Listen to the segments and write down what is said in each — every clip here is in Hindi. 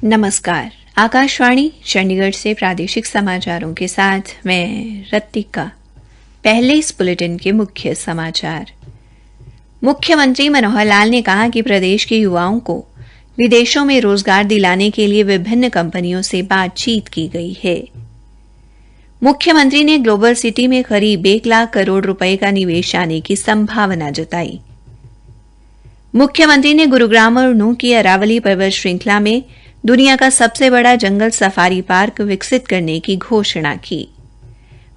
नमस्कार। आकाशवाणी चंडीगढ़ से प्रादेशिक समाचारों के साथ मैं रत्तिका। पहले इस बुलेटिन के मुख्य समाचार। मुख्यमंत्री मनोहर लाल ने कहा कि प्रदेश के युवाओं को विदेशों में रोजगार दिलाने के लिए विभिन्न कंपनियों से बातचीत की गई है। मुख्यमंत्री ने ग्लोबल सिटी में करीब 1 लाख करोड़ रुपए का निवेश आने की संभावना जताई। मुख्यमंत्री ने गुरुग्राम और नूंह की अरावली पर्वत श्रृंखला में दुनिया का सबसे बड़ा जंगल सफारी पार्क विकसित करने की घोषणा की।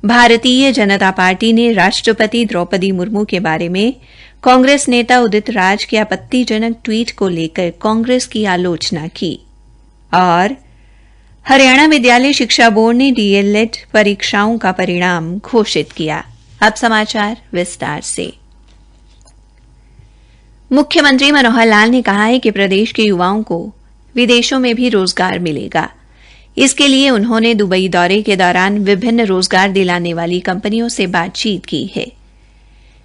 भारतीय जनता पार्टी ने राष्ट्रपति द्रौपदी मुर्मू के बारे में कांग्रेस नेता उदित राज के आपत्तिजनक ट्वीट को लेकर कांग्रेस की आलोचना की। और हरियाणा विद्यालय शिक्षा बोर्ड ने डीएलएड परीक्षाओं का परिणाम घोषित किया। अब समाचार विस्तार से। मुख्यमंत्री मनोहर लाल ने कहा है कि प्रदेश के युवाओं को विदेशों में भी रोजगार मिलेगा। इसके लिए उन्होंने दुबई दौरे के दौरान विभिन्न रोजगार दिलाने वाली कंपनियों से बातचीत की है।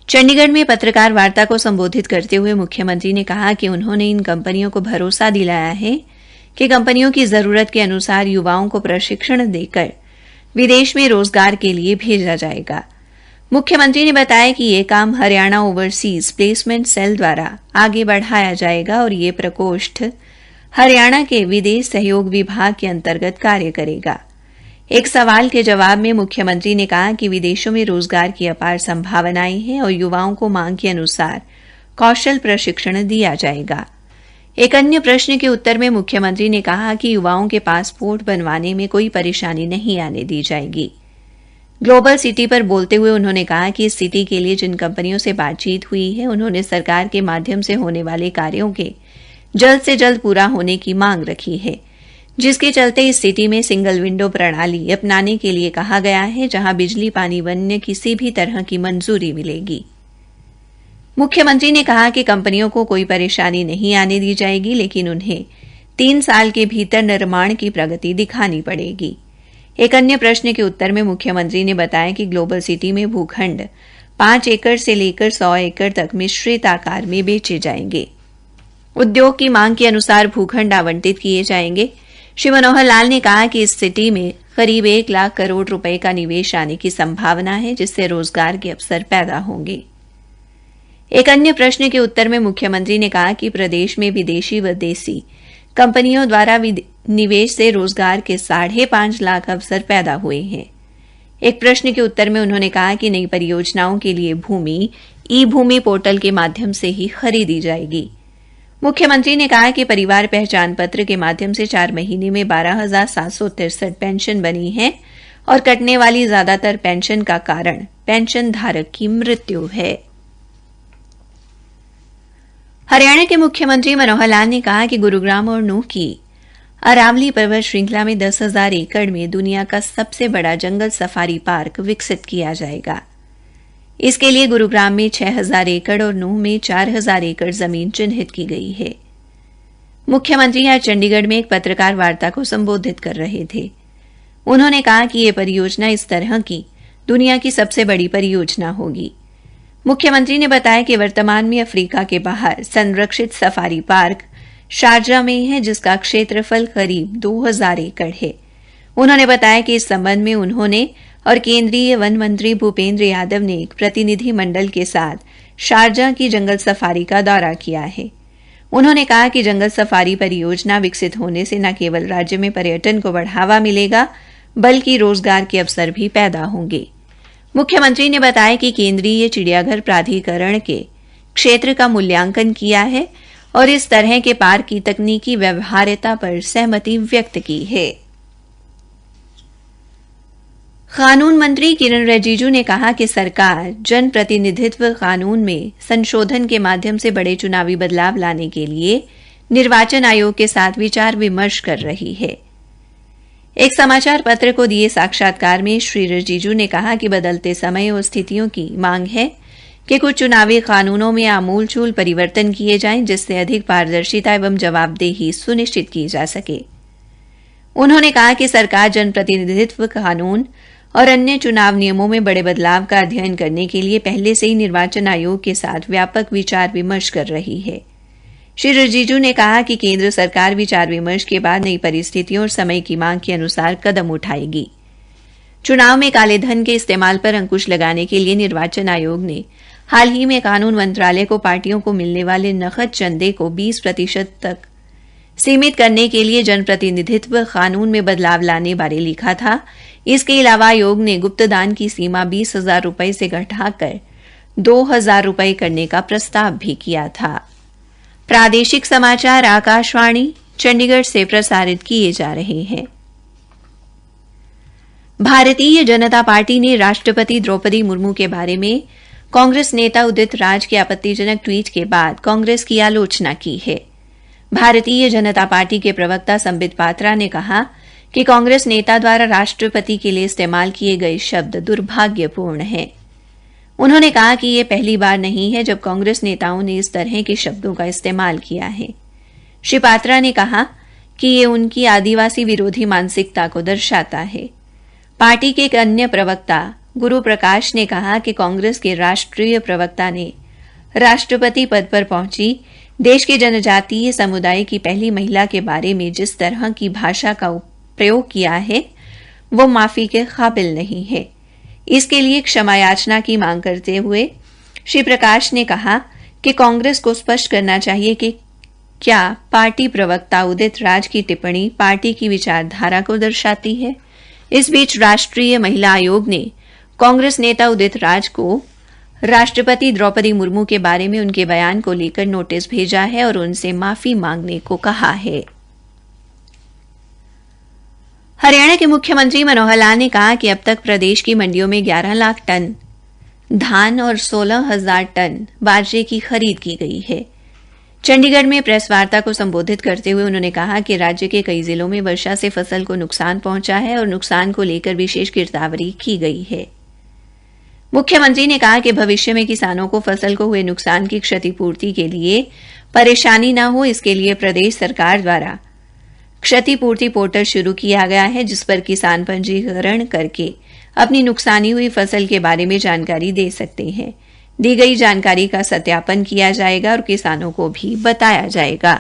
चंडीगढ़ में पत्रकार वार्ता को संबोधित करते हुए मुख्यमंत्री ने कहा कि उन्होंने इन कंपनियों को भरोसा दिलाया है कि कंपनियों की जरूरत के अनुसार युवाओं को प्रशिक्षण देकर विदेश में रोजगार के लिए भेजा जाएगा। मुख्यमंत्री ने बताया कि यह काम हरियाणा ओवरसीज प्लेसमेंट सेल द्वारा आगे बढ़ाया जाएगा और यह प्रकोष्ठ हरियाणा के विदेश सहयोग विभाग के अंतर्गत कार्य करेगा। एक सवाल के जवाब में मुख्यमंत्री ने कहा कि विदेशों में रोजगार की अपार संभावनाएं हैं और युवाओं को मांग के अनुसार कौशल प्रशिक्षण दिया जाएगा। एक अन्य प्रश्न के उत्तर में मुख्यमंत्री ने कहा कि युवाओं के पासपोर्ट बनवाने में कोई परेशानी नहीं आने दी जाएगी। ग्लोबल सिटी पर बोलते हुए उन्होंने कहा कि इस सिटी के लिए जिन कंपनियों से बातचीत हुई है उन्होंने सरकार के माध्यम से होने वाले कार्यों के जल्द से जल्द पूरा होने की मांग रखी है, जिसके चलते इस सिटी में सिंगल विंडो प्रणाली अपनाने के लिए कहा गया है, जहां बिजली पानी वन्य किसी भी तरह की मंजूरी मिलेगी। मुख्यमंत्री ने कहा कि कंपनियों को कोई परेशानी नहीं आने दी जाएगी, लेकिन उन्हें 3 साल के भीतर निर्माण की प्रगति दिखानी पड़ेगी। एक अन्य प्रश्न के उत्तर में मुख्यमंत्री ने बताया कि ग्लोबल सिटी में भूखंड 5 एकड़ से लेकर 100 एकड़ तक मिश्रित आकार में बेचे जाएंगे। उद्योग की मांग के अनुसार भूखंड आवंटित किए जाएंगे। श्री मनोहर लाल ने कहा कि इस सिटी में करीब 1 लाख करोड़ रुपए का निवेश आने की संभावना है, जिससे रोजगार के अवसर पैदा होंगे। एक अन्य प्रश्न के उत्तर में मुख्यमंत्री ने कहा कि प्रदेश में विदेशी व देसी कंपनियों द्वारा निवेश से रोजगार के 5.5 लाख अवसर पैदा हुए हैं। एक प्रश्न के उत्तर में उन्होंने कहा कि नई परियोजनाओं के लिए भूमि ई-भूमि पोर्टल के माध्यम से ही खरीदी जाएगी। मुख्यमंत्री ने कहा कि परिवार पहचान पत्र के माध्यम से 4 महीने में 12,763 पेंशन बनी है और कटने वाली ज्यादातर पेंशन का कारण पेंशन धारक की मृत्यु है। हरियाणा के मुख्यमंत्री मनोहर लाल ने कहा कि गुरुग्राम और नूंह की अरावली पर्वत श्रृंखला में 10,000 एकड़ में दुनिया का सबसे बड़ा जंगल सफारी पार्क विकसित किया जाएगा। इसके लिए गुरुग्राम में 6,000 एकड़ और नूंह में 4,000 एकड़ जमीन चिन्हित की गई है। मुख्यमंत्री आज चंडीगढ़ में एक पत्रकार वार्ता को संबोधित कर रहे थे। उन्होंने कहा कि यह परियोजना इस तरह की दुनिया की सबसे बड़ी परियोजना होगी। मुख्यमंत्री ने बताया कि वर्तमान में अफ्रीका के बाहर संरक्षित सफारी पार्क शारजा में है, जिसका क्षेत्रफल करीब 2,000 एकड़ है। उन्होंने बताया कि इस संबंध में उन्होंने और केंद्रीय वन मंत्री भूपेंद्र यादव ने एक प्रतिनिधि मंडल के साथ शारजा की जंगल सफारी का दौरा किया है। उन्होंने कहा कि जंगल सफारी परियोजना विकसित होने से न केवल राज्य में पर्यटन को बढ़ावा मिलेगा, बल्कि रोजगार के अवसर भी पैदा होंगे। मुख्यमंत्री ने बताया कि केंद्रीय चिड़ियाघर प्राधिकरण के क्षेत्र का मूल्यांकन किया है और इस तरह के पार्क की तकनीकी व्यवहार्यता पर सहमति व्यक्त की है। कानून मंत्री किरण रिजिजू ने कहा कि सरकार जन प्रतिनिधित्व कानून में संशोधन के माध्यम से बड़े चुनावी बदलाव लाने के लिए निर्वाचन आयोग के साथ विचार विमर्श कर रही है। एक समाचार पत्र को दिए साक्षात्कार में श्री रिजिजू ने कहा कि बदलते समय और स्थितियों की मांग है कि कुछ चुनावी कानूनों में आमूलचूल परिवर्तन किए जाएं, जिससे अधिक पारदर्शिता एवं जवाबदेही सुनिश्चित की जा सके। उन्होंने कहा कि सरकार जनप्रतिनिधित्व कानून और अन्य चुनाव नियमों में बड़े बदलाव का अध्ययन करने के लिए पहले से ही निर्वाचन आयोग के साथ व्यापक विचार विमर्श कर रही है। श्री रिजिजू ने कहा कि केंद्र सरकार विचार विमर्श के बाद नई परिस्थितियों और समय की मांग के अनुसार कदम उठाएगी। चुनाव में काले धन के इस्तेमाल पर अंकुश लगाने के लिए निर्वाचन आयोग ने हाल ही में कानून मंत्रालय को पार्टियों को मिलने वाले नकद चंदे को 20% तक सीमित करने के लिए जनप्रतिनिधित्व कानून में बदलाव लाने बारे लिखा था। इसके अलावा आयोग ने गुप्तदान की सीमा 20,000 रुपए से घटाकर 2,000 रुपए करने का प्रस्ताव भी किया था। प्रादेशिक समाचार आकाशवाणी चंडीगढ़ से प्रसारित किए जा रहे हैं। भारतीय जनता पार्टी ने राष्ट्रपति द्रौपदी मुर्मू के बारे में कांग्रेस नेता उदित राज के आपत्तिजनक ट्वीट के बाद कांग्रेस की आलोचना की है। भारतीय जनता पार्टी के प्रवक्ता संबित पात्रा ने कहा कि कांग्रेस नेता द्वारा राष्ट्रपति के लिए इस्तेमाल किए गए शब्द दुर्भाग्यपूर्ण हैं। उन्होंने कहा कि यह पहली बार नहीं है जब कांग्रेस नेताओं ने इस तरह के शब्दों का इस्तेमाल किया है। श्री पात्रा ने कहा कि यह उनकी आदिवासी विरोधी मानसिकता को दर्शाता है। पार्टी के एक अन्य प्रवक्ता गुरु प्रकाश ने कहा कि कांग्रेस के राष्ट्रीय प्रवक्ता ने राष्ट्रपति पद पर पहुंची देश के जनजातीय समुदाय की पहली महिला के बारे में जिस तरह की भाषा का प्रयोग किया है वो माफी के काबिल नहीं है। इसके लिए क्षमा याचना की मांग करते हुए श्री प्रकाश ने कहा कि कांग्रेस को स्पष्ट करना चाहिए कि क्या पार्टी प्रवक्ता उदित राज की टिप्पणी पार्टी की विचारधारा को दर्शाती है। इस बीच राष्ट्रीय महिला आयोग ने कांग्रेस नेता उदित राज को राष्ट्रपति द्रौपदी मुर्मू के बारे में उनके बयान को लेकर नोटिस भेजा है और उनसे माफी मांगने को कहा है। हरियाणा के मुख्यमंत्री मनोहर लाल ने कहा कि अब तक प्रदेश की मंडियों में 11 लाख टन धान और 16,000 टन बाजरे की खरीद की गई है। चंडीगढ़ में प्रेस वार्ता को संबोधित करते हुए उन्होंने कहा कि राज्य के कई जिलों में वर्षा से फसल को नुकसान पहुंचा है और नुकसान को लेकर विशेष गिरदावरी की गई है। मुख्यमंत्री ने कहा कि भविष्य में किसानों को फसल को हुए नुकसान की क्षतिपूर्ति के लिए परेशानी न हो, इसके लिए प्रदेश सरकार द्वारा क्षतिपूर्ति पोर्टल शुरू किया गया है, जिस पर किसान पंजीकरण करके अपनी नुकसानी हुई फसल के बारे में जानकारी दे सकते हैं। दी गई जानकारी का सत्यापन किया जाएगा और किसानों को भी बताया जाएगा।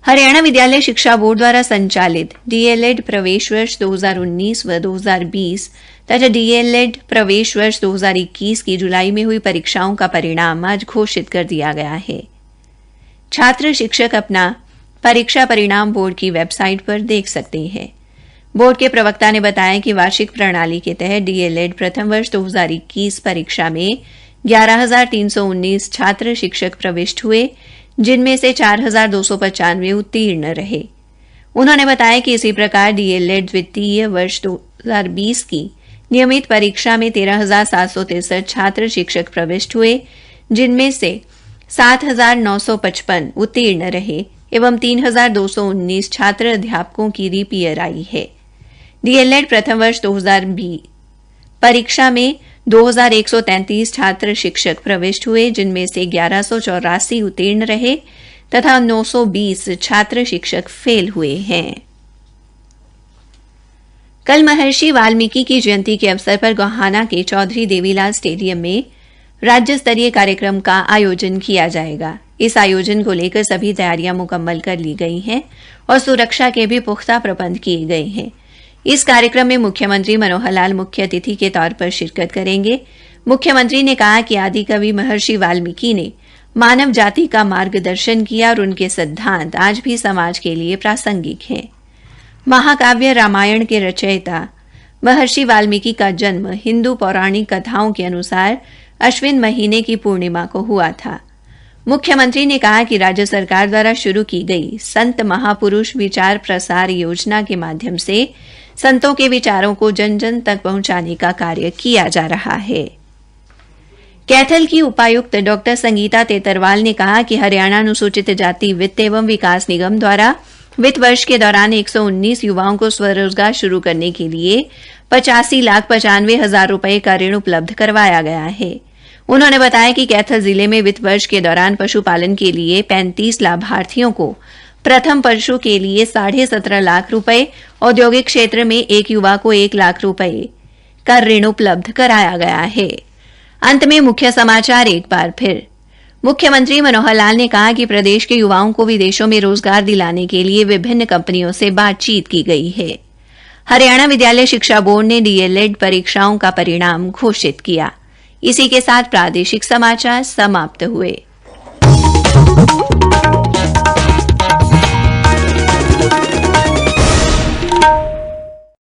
हरियाणा विद्यालय शिक्षा बोर्ड द्वारा संचालित डीएलएड प्रवेश वर्ष 2019 व 2020 तथा डीएलएड प्रवेश वर्ष 2021 की जुलाई में हुई परीक्षाओं का परिणाम आज घोषित कर दिया गया है। छात्र शिक्षक अपना परीक्षा परिणाम बोर्ड की वेबसाइट पर देख सकते हैं। बोर्ड के प्रवक्ता ने बताया कि वार्षिक प्रणाली के तहत डीएलएड प्रथम वर्ष 2021 परीक्षा में 11,319 छात्र शिक्षक प्रविष्ट हुए, जिनमें से 4,295 उत्तीर्ण रहे। उन्होंने बताया कि इसी प्रकार डीएलएड द्वितीय वर्ष 2020 की नियमित परीक्षा में 13,763 छात्र शिक्षक प्रविष्ट हुए, जिनमें से 7,955 उत्तीर्ण रहे एवं 3,219 छात्र अध्यापकों की रीपीयर आई है। डीएलएड प्रथम वर्ष 2020 परीक्षा में 2,133 छात्र शिक्षक प्रविष्ट हुए, जिनमें से 1,184 उत्तीर्ण रहे तथा 920 छात्र शिक्षक फेल हुए हैं। कल महर्षि वाल्मीकि की जयंती के अवसर पर गोहाना के चौधरी देवीलाल स्टेडियम में राज्य स्तरीय कार्यक्रम का आयोजन किया जाएगा। इस आयोजन को लेकर सभी तैयारियां मुकम्मल कर ली गई हैं और सुरक्षा के भी पुख्ता प्रबंध किए गए हैं। इस कार्यक्रम में मुख्यमंत्री मनोहर लाल मुख्य अतिथि के तौर पर शिरकत करेंगे। मुख्यमंत्री ने कहा कि आदि कवि महर्षि वाल्मीकि ने मानव जाति का मार्गदर्शन किया और उनके सिद्धांत आज भी समाज के लिए प्रासंगिक हैं। महाकाव्य रामायण के रचयिता महर्षि वाल्मीकि का जन्म हिंदू पौराणिक कथाओं के अनुसार अश्विन महीने की पूर्णिमा को हुआ था। मुख्यमंत्री ने कहा कि राज्य सरकार द्वारा शुरू की गई संत महापुरुष विचार प्रसार योजना के माध्यम से संतों के विचारों को जन जन तक पहुंचाने का कार्य किया जा रहा है। कैथल की उपायुक्त डॉक्टर संगीता तेतरवाल ने कहा कि हरियाणा अनुसूचित जाति वित्त एवं विकास निगम द्वारा वित्त वर्ष के दौरान 119 युवाओं को स्वरोजगार शुरू करने के लिए 85,95,000 रुपए का ऋण उपलब्ध करवाया गया है। उन्होंने बताया कि कैथल जिले में वित्त वर्ष के दौरान पशुपालन के लिए 35 लाभार्थियों को प्रथम पशु के लिए 17.5 लाख रुपए, औद्योगिक क्षेत्र में एक युवा को 1 लाख रुपए का ऋण उपलब्ध कराया गया है। अंत में मुख्य समाचार एक बार फिर। मुख्यमंत्री मनोहर लाल ने कहा कि प्रदेश के युवाओं को विदेशों में रोजगार दिलाने के लिए विभिन्न कंपनियों से बातचीत की गई है। हरियाणा विद्यालय शिक्षा बोर्ड ने डीएलएड परीक्षाओं का परिणाम घोषित किया। इसी के साथ प्रादेशिक समाचार समाप्त हुए।